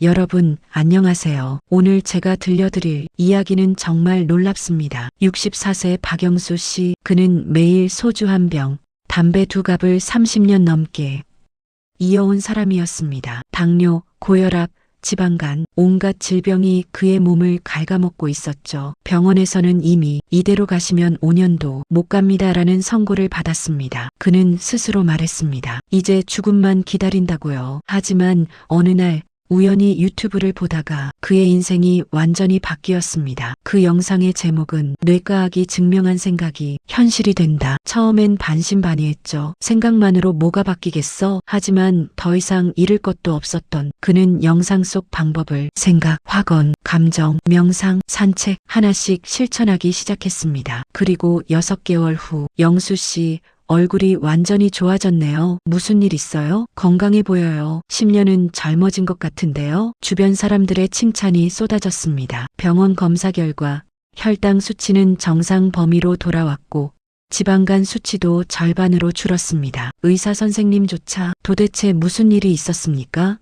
여러분, 안녕하세요. 오늘 제가 들려드릴 이야기는 정말 놀랍습니다. 64세 박영수 씨, 그는 매일 소주 한 병, 담배 2갑을 30년 넘게 이어온 사람이었습니다. 당뇨, 고혈압, 지방간, 온갖 질병이 그의 몸을 갉아먹고 있었죠. 병원에서는 이미 이대로 가시면 5년도 못 갑니다라는 선고를 받았습니다. 그는 스스로 말했습니다. 이제 죽음만 기다린다고요. 하지만 어느 날 우연히 유튜브를 보다가 그의 인생이 완전히 바뀌었습니다. 그 영상의 제목은 뇌과학이 증명한 생각이 현실이 된다. 처음엔 반신반의했죠. 생각만으로 뭐가 바뀌겠어? 하지만 더 이상 잃을 것도 없었던 그는 영상 속 방법을 생각, 확언, 감정, 명상, 산책 하나씩 실천하기 시작했습니다. 그리고 6개월 후 영수 씨 얼굴이 완전히 좋아졌네요. 무슨 일 있어요? 건강해 보여요. 10년은 젊어진 것 같은데요. 주변 사람들의 칭찬이 쏟아졌습니다. 병원 검사 결과 혈당 수치는 정상 범위로 돌아왔고 지방간 수치도 절반으로 줄었습니다. 의사 선생님조차 도대체 무슨 일이 있었습니까?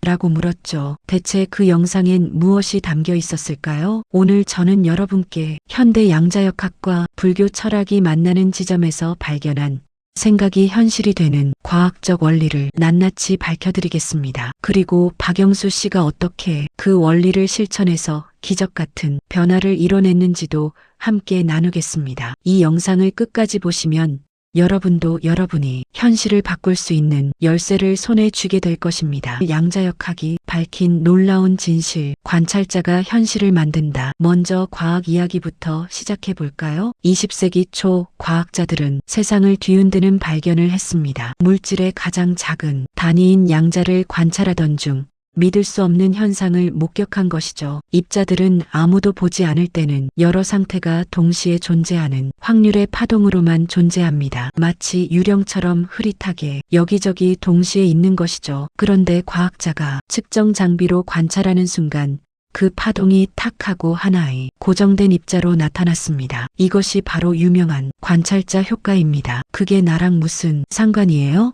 라고 물었죠. 대체 그 영상엔 무엇이 담겨 있었을까요? 오늘 저는 여러분께 현대 양자역학과 불교 철학이 만나는 지점에서 발견한 생각이 현실이 되는 과학적 원리를 낱낱이 밝혀드리겠습니다. 그리고 박영수 씨가 어떻게 그 원리를 실천해서 기적 같은 변화를 이뤄냈는지도 함께 나누겠습니다. 이 영상을 끝까지 보시면 여러분도 여러분이 현실을 바꿀 수 있는 열쇠를 손에 쥐게 될 것입니다. 양자역학이 밝힌 놀라운 진실, 관찰자가 현실을 만든다. 먼저 과학 이야기부터 시작해 볼까요? 20세기 초 과학자들은 세상을 뒤흔드는 발견을 했습니다. 물질의 가장 작은 단위인 양자를 관찰하던 중 믿을 수 없는 현상을 목격한 것이죠. 입자들은 아무도 보지 않을 때는 여러 상태가 동시에 존재하는 확률의 파동으로만 존재합니다. 마치 유령처럼 흐릿하게 여기저기 동시에 있는 것이죠. 그런데 과학자가 측정 장비로 관찰하는 순간 그 파동이 탁 하고 하나의 고정된 입자로 나타났습니다. 이것이 바로 유명한 관찰자 효과입니다. 그게 나랑 무슨 상관이에요?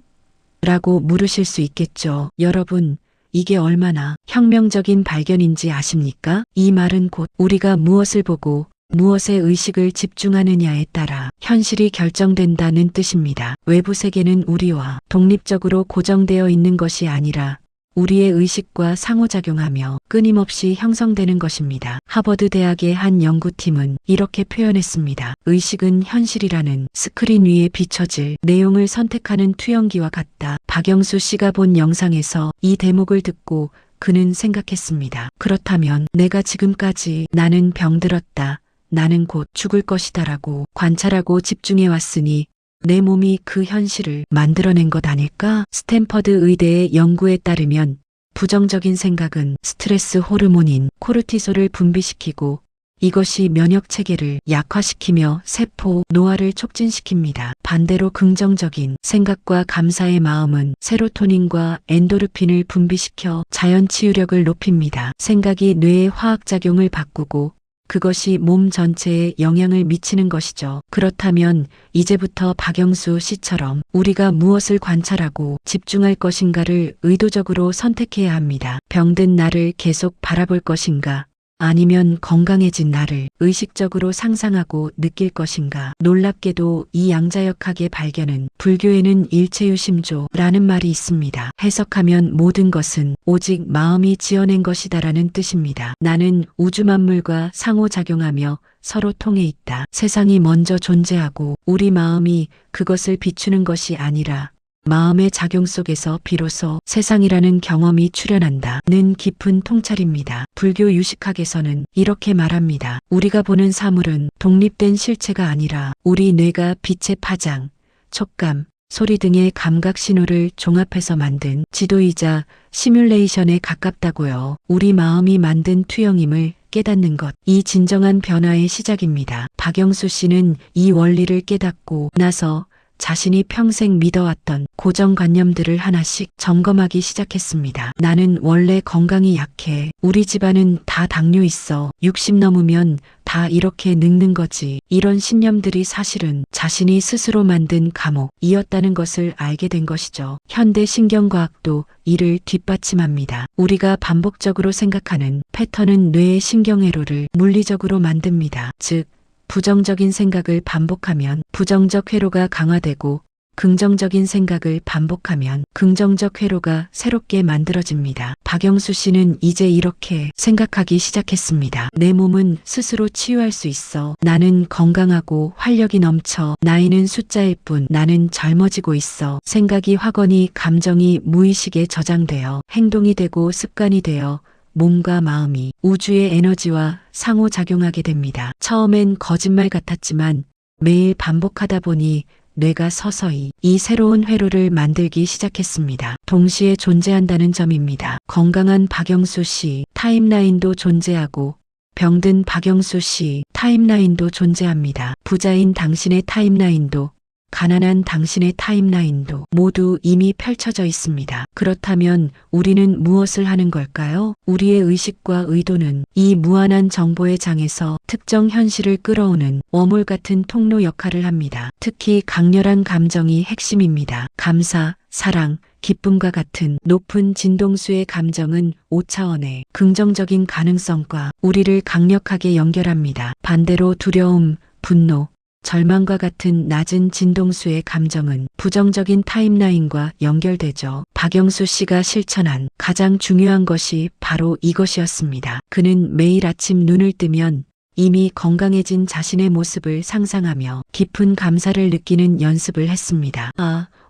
라고 물으실 수 있겠죠. 여러분, 이게 얼마나 혁명적인 발견인지 아십니까? 이 말은 곧 우리가 무엇을 보고 무엇에 의식을 집중하느냐에 따라 현실이 결정된다는 뜻입니다. 외부 세계는 우리와 독립적으로 고정되어 있는 것이 아니라 우리의 의식과 상호작용하며 끊임없이 형성되는 것입니다. 하버드 대학의 한 연구팀은 이렇게 표현했습니다. 의식은 현실이라는 스크린 위에 비춰질 내용을 선택하는 투영기와 같다. 박영수 씨가 본 영상에서 이 대목을 듣고 그는 생각했습니다. 그렇다면 내가 지금까지 나는 병들었다, 나는 곧 죽을 것이다라고 관찰하고 집중해 왔으니 내 몸이 그 현실을 만들어낸 것 아닐까? 스탠퍼드 의대의 연구에 따르면 부정적인 생각은 스트레스 호르몬인 코르티솔을 분비시키고 이것이 면역 체계를 약화시키며 세포 노화를 촉진시킵니다. 반대로 긍정적인 생각과 감사의 마음은 세로토닌과 엔도르핀을 분비시켜 자연 치유력을 높입니다. 생각이 뇌의 화학작용을 바꾸고 그것이 몸 전체에 영향을 미치는 것이죠. 그렇다면 이제부터 박영수 씨처럼 우리가 무엇을 관찰하고 집중할 것인가를 의도적으로 선택해야 합니다. 병든 나를 계속 바라볼 것인가? 아니면 건강해진 나를 의식적으로 상상하고 느낄 것인가? 놀랍게도 이 양자역학의 발견은 불교에는 일체유심조라는 말이 있습니다. 해석하면 모든 것은 오직 마음이 지어낸 것이다라는 뜻입니다. 나는 우주 만물과 상호작용하며 서로 통해 있다. 세상이 먼저 존재하고 우리 마음이 그것을 비추는 것이 아니라 마음의 작용 속에서 비로소 세상이라는 경험이 출현한다는 깊은 통찰입니다. 불교 유식학에서는 이렇게 말합니다. 우리가 보는 사물은 독립된 실체가 아니라 우리 뇌가 빛의 파장, 촉감, 소리 등의 감각 신호를 종합해서 만든 지도이자 시뮬레이션에 가깝다고요. 우리 마음이 만든 투영임을 깨닫는 것, 이 진정한 변화의 시작입니다. 박영수 씨는 이 원리를 깨닫고 나서 자신이 평생 믿어왔던 고정관념들을 하나씩 점검하기 시작했습니다. 나는 원래 건강이 약해. 우리 집안은 다 당뇨 있어. 60 넘으면 다 이렇게 늙는 거지. 이런 신념들이 사실은 자신이 스스로 만든 감옥이었다는 것을 알게 된 것이죠. 현대 신경과학도 이를 뒷받침합니다. 우리가 반복적으로 생각하는 패턴은 뇌의 신경회로를 물리적으로 만듭니다. 즉, 부정적인 생각을 반복하면 부정적 회로가 강화되고 긍정적인 생각을 반복하면 긍정적 회로가 새롭게 만들어집니다. 박영수 씨는 이제 이렇게 생각하기 시작했습니다. 내 몸은 스스로 치유할 수 있어. 나는 건강하고 활력이 넘쳐. 나이는 숫자일 뿐 나는 젊어지고 있어. 생각이 확언이 감정이 무의식에 저장되어 행동이 되고 습관이 되어 몸과 마음이 우주의 에너지와 상호작용하게 됩니다. 처음엔 거짓말 같았지만 매일 반복하다 보니 뇌가 서서히 이 새로운 회로를 만들기 시작했습니다. 동시에 존재한다는 점입니다. 건강한 박영수 씨 타임라인도 존재하고 병든 박영수 씨 타임라인도 존재합니다. 부자인 당신의 타임라인도 가난한 당신의 타임라인도 모두 이미 펼쳐져 있습니다. 그렇다면 우리는 무엇을 하는 걸까요? 우리의 의식과 의도는 이 무한한 정보의 장에서 특정 현실을 끌어오는 워몰 같은 통로 역할을 합니다. 특히 강렬한 감정이 핵심입니다. 감사, 사랑, 기쁨과 같은 높은 진동수의 감정은 5차원의 긍정적인 가능성과 우리를 강력하게 연결합니다. 반대로 두려움, 분노, 절망과 같은 낮은 진동수의 감정은 부정적인 타임라인과 연결되죠. 박영수 씨가 실천한 가장 중요한 것이 바로 이것이었습니다. 그는 매일 아침 눈을 뜨면 이미 건강해진 자신의 모습을 상상하며 깊은 감사를 느끼는 연습을 했습니다.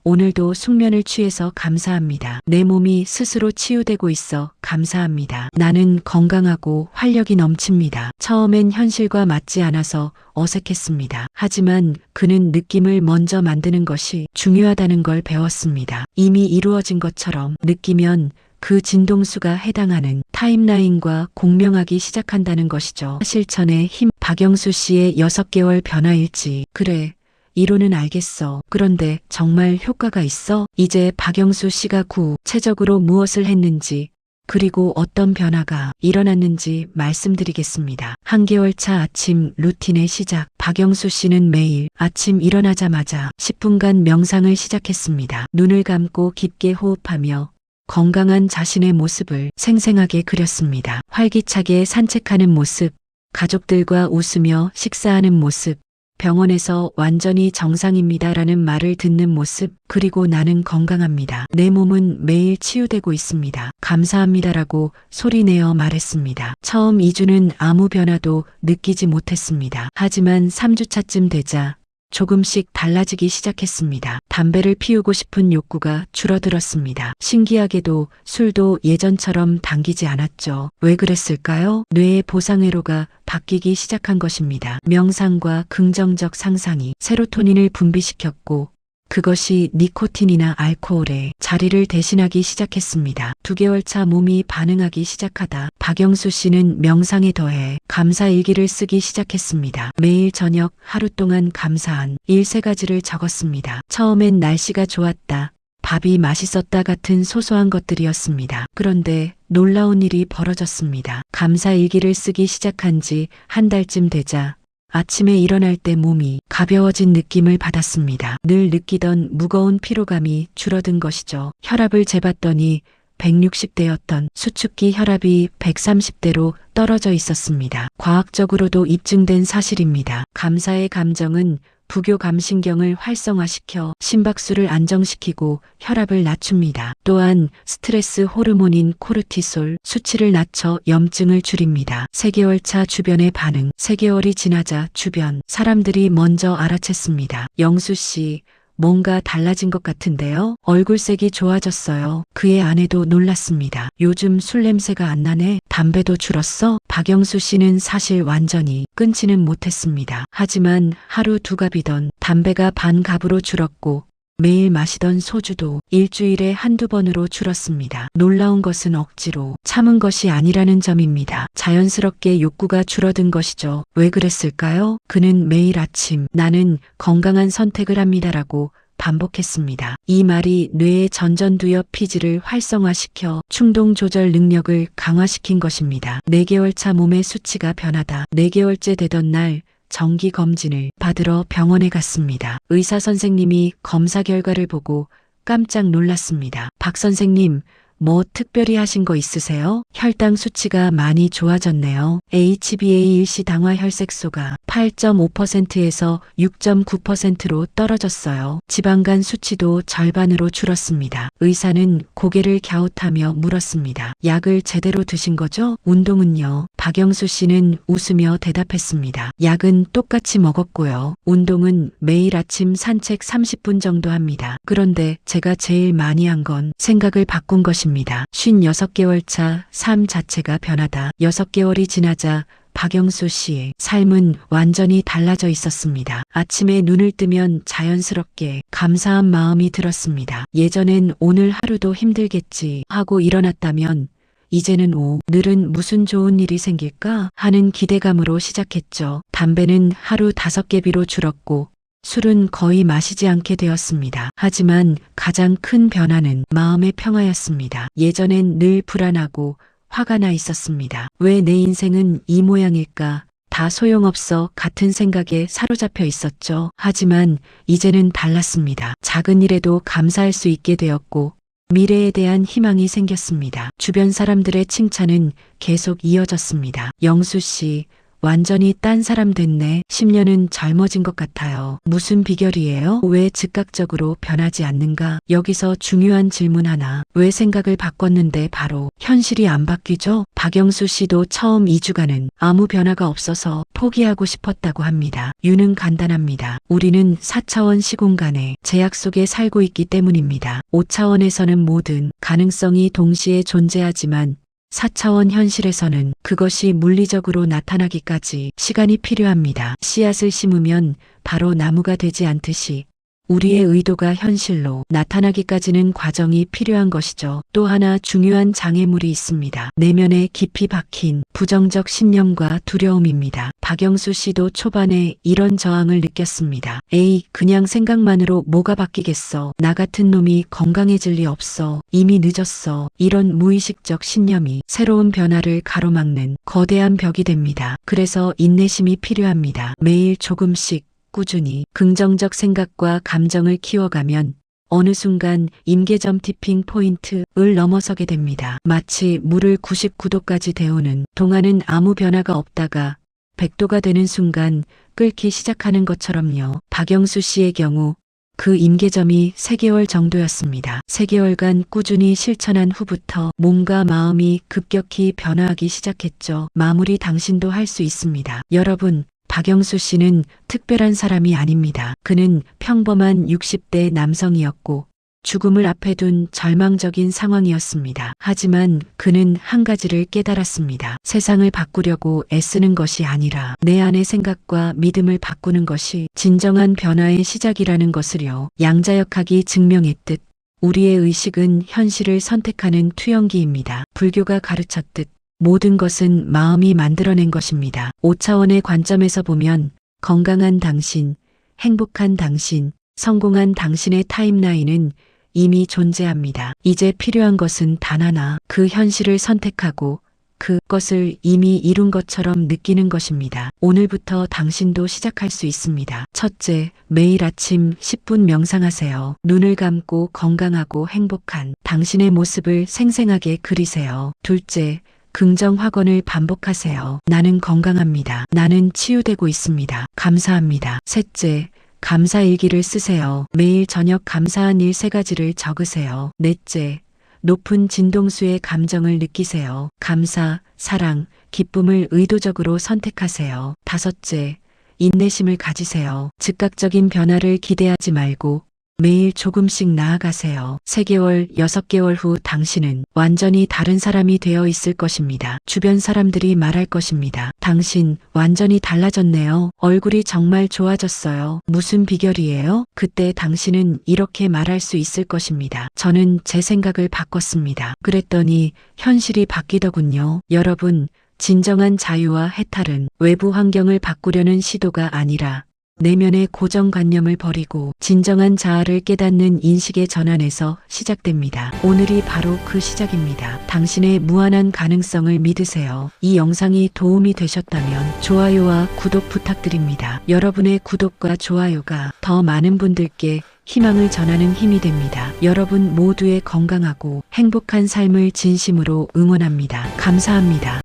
오늘도 숙면을 취해서 감사합니다. 내 몸이 스스로 치유되고 있어 감사합니다. 나는 건강하고 활력이 넘칩니다. 처음엔 현실과 맞지 않아서 어색했습니다. 하지만 그는 느낌을 먼저 만드는 것이 중요하다는 걸 배웠습니다. 이미 이루어진 것처럼 느끼면 그 진동수가 해당하는 타임라인과 공명하기 시작한다는 것이죠. 실천의 힘. 박영수 씨의 6개월 변화일지. 그래. 이론은 알겠어. 그런데 정말 효과가 있어? 이제 박영수 씨가 구체적으로 무엇을 했는지 그리고 어떤 변화가 일어났는지 말씀드리겠습니다. 한개월 차 아침 루틴의 시작. 박영수 씨는 매일 아침 일어나자마자 10분간 명상을 시작했습니다. 눈을 감고 깊게 호흡하며 건강한 자신의 모습을 생생하게 그렸습니다. 활기차게 산책하는 모습, 가족들과 웃으며 식사하는 모습, 병원에서 완전히 정상입니다라는 말을 듣는 모습, 그리고 나는 건강합니다. 내 몸은 매일 치유되고 있습니다. 감사합니다라고 소리내어 말했습니다. 처음 2주는 아무 변화도 느끼지 못했습니다. 하지만 3주차쯤 되자 조금씩 달라지기 시작했습니다. 담배를 피우고 싶은 욕구가 줄어들었습니다. 신기하게도 술도 예전처럼 당기지 않았죠. 왜 그랬을까요? 뇌의 보상회로가 바뀌기 시작한 것입니다. 명상과 긍정적 상상이 세로토닌을 분비시켰고 그것이 니코틴이나 알코올의 자리를 대신하기 시작했습니다. 2개월 차 몸이 반응하기 시작하다 박영수 씨는 명상에 더해 감사 일기를 쓰기 시작했습니다. 매일 저녁 하루 동안 감사한 일 3가지를 적었습니다. 처음엔 날씨가 좋았다, 밥이 맛있었다 같은 소소한 것들이었습니다. 그런데 놀라운 일이 벌어졌습니다. 감사 일기를 쓰기 시작한 지 한 달쯤 되자 아침에 일어날 때 몸이 가벼워진 느낌을 받았습니다. 늘 느끼던 무거운 피로감이 줄어든 것이죠. 혈압을 재봤더니 160대였던 수축기 혈압이 130대로 떨어져 있었습니다. 과학적으로도 입증된 사실입니다. 감사의 감정은 부교감신경을 활성화시켜 심박수를 안정시키고 혈압을 낮춥니다. 또한 스트레스 호르몬인 코르티솔 수치를 낮춰 염증을 줄입니다. 3개월 차 주변의 반응. 3개월이 지나자 주변 사람들이 먼저 알아챘습니다. 영수 씨, 뭔가 달라진 것 같은데요? 얼굴색이 좋아졌어요. 그의 아내도 놀랐습니다. 요즘 술 냄새가 안 나네? 담배도 줄었어? 박영수 씨는 사실 완전히 끊지는 못했습니다. 하지만 하루 2갑이던 담배가 반갑으로 줄었고 매일 마시던 소주도 일주일에 1~2번으로 줄었습니다. 놀라운 것은 억지로 참은 것이 아니라는 점입니다. 자연스럽게 욕구가 줄어든 것이죠. 왜 그랬을까요? 그는 매일 아침 나는 건강한 선택을 합니다라고 반복했습니다. 이 말이 뇌의 전전두엽 피질을 활성화시켜 충동 조절 능력을 강화시킨 것입니다. 4개월 차 몸의 수치가 변하다. 4개월째 되던 날 정기 검진을 받으러 병원에 갔습니다. 의사 선생님이 검사 결과를 보고 깜짝 놀랐습니다. 박 선생님, 뭐 특별히 하신 거 있으세요? 혈당 수치가 많이 좋아졌네요. HbA1c 당화 혈색소가 8.5%에서 6.9%로 떨어졌어요. 지방간 수치도 절반으로 줄었습니다. 의사는 고개를 갸웃하며 물었습니다. 약을 제대로 드신 거죠? 운동은요? 박영수 씨는 웃으며 대답했습니다. 약은 똑같이 먹었고요. 운동은 매일 아침 산책 30분 정도 합니다. 그런데 제가 제일 많이 한 건 생각을 바꾼 것입니다. 56개월 차 삶 자체가 변하다. 6개월이 지나자 박영수 씨의 삶은 완전히 달라져 있었습니다. 아침에 눈을 뜨면 자연스럽게 감사한 마음이 들었습니다. 예전엔 오늘 하루도 힘들겠지 하고 일어났다면 이제는 오늘은 무슨 좋은 일이 생길까 하는 기대감으로 시작했죠. 담배는 하루 5개비로 줄었고 술은 거의 마시지 않게 되었습니다. 하지만 가장 큰 변화는 마음의 평화였습니다. 예전엔 늘 불안하고 화가 나 있었습니다. 왜 내 인생은 이 모양일까? 다 소용없어 같은 생각에 사로잡혀 있었죠. 하지만 이제는 달랐습니다. 작은 일에도 감사할 수 있게 되었고 미래에 대한 희망이 생겼습니다. 주변 사람들의 칭찬은 계속 이어졌습니다. 영수 씨, 완전히 딴 사람 됐네. 10년은 젊어진 것 같아요. 무슨 비결이에요? 왜 즉각적으로 변하지 않는가? 여기서 중요한 질문 하나. 왜 생각을 바꿨는데 바로 현실이 안 바뀌죠? 박영수 씨도 처음 2주간은 아무 변화가 없어서 포기하고 싶었다고 합니다. 이유는 간단합니다. 우리는 4차원 시공간의 제약 속에 살고 있기 때문입니다. 5차원에서는 모든 가능성이 동시에 존재하지만 4차원 현실에서는 그것이 물리적으로 나타나기까지 시간이 필요합니다. 씨앗을 심으면 바로 나무가 되지 않듯이 우리의 의도가 현실로 나타나기까지는 과정이 필요한 것이죠. 또 하나 중요한 장애물이 있습니다. 내면에 깊이 박힌 부정적 신념과 두려움입니다. 박영수 씨도 초반에 이런 저항을 느꼈습니다. 에이, 그냥 생각만으로 뭐가 바뀌겠어. 나 같은 놈이 건강해질 리 없어. 이미 늦었어. 이런 무의식적 신념이 새로운 변화를 가로막는 거대한 벽이 됩니다. 그래서 인내심이 필요합니다. 매일 조금씩 꾸준히 긍정적 생각과 감정을 키워가면 어느 순간 임계점 티핑 포인트를 넘어서게 됩니다. 마치 물을 99도까지 데우는 동안은 아무 변화가 없다가 100도가 되는 순간 끓기 시작하는 것처럼요. 박영수 씨의 경우 그 임계점이 3개월 정도였습니다. 3개월간 꾸준히 실천한 후부터 몸과 마음이 급격히 변화하기 시작했죠. 마무리 당신도 할 수 있습니다. 여러분, 박영수 씨는 특별한 사람이 아닙니다. 그는 평범한 60대 남성이었고 죽음을 앞에 둔 절망적인 상황이었습니다. 하지만 그는 한 가지를 깨달았습니다. 세상을 바꾸려고 애쓰는 것이 아니라 내 안의 생각과 믿음을 바꾸는 것이 진정한 변화의 시작이라는 것을요. 양자역학이 증명했듯 우리의 의식은 현실을 선택하는 투영기입니다. 불교가 가르쳤듯 모든 것은 마음이 만들어낸 것입니다. 5차원의 관점에서 보면 건강한 당신, 행복한 당신, 성공한 당신의 타임라인은 이미 존재합니다. 이제 필요한 것은 단 하나, 그 현실을 선택하고 그것을 이미 이룬 것처럼 느끼는 것입니다. 오늘부터 당신도 시작할 수 있습니다. 첫째, 매일 아침 10분 명상하세요. 눈을 감고 건강하고 행복한 당신의 모습을 생생하게 그리세요. 둘째, 긍정 확언을 반복하세요. 나는 건강합니다. 나는 치유되고 있습니다. 감사합니다. 셋째, 감사 일기를 쓰세요. 매일 저녁 감사한 일 3가지를 적으세요. 넷째, 높은 진동수의 감정을 느끼세요. 감사, 사랑, 기쁨을 의도적으로 선택하세요. 다섯째, 인내심을 가지세요. 즉각적인 변화를 기대하지 말고 매일 조금씩 나아가세요. 3개월, 6개월 후 당신은 완전히 다른 사람이 되어 있을 것입니다. 주변 사람들이 말할 것입니다. 당신 완전히 달라졌네요. 얼굴이 정말 좋아졌어요. 무슨 비결이에요? 그때 당신은 이렇게 말할 수 있을 것입니다. 저는 제 생각을 바꿨습니다. 그랬더니 현실이 바뀌더군요. 여러분, 진정한 자유와 해탈은 외부 환경을 바꾸려는 시도가 아니라 내면의 고정관념을 버리고 진정한 자아를 깨닫는 인식의 전환에서 시작됩니다. 오늘이 바로 그 시작입니다. 당신의 무한한 가능성을 믿으세요. 이 영상이 도움이 되셨다면 좋아요와 구독 부탁드립니다. 여러분의 구독과 좋아요가 더 많은 분들께 희망을 전하는 힘이 됩니다. 여러분 모두의 건강하고 행복한 삶을 진심으로 응원합니다. 감사합니다.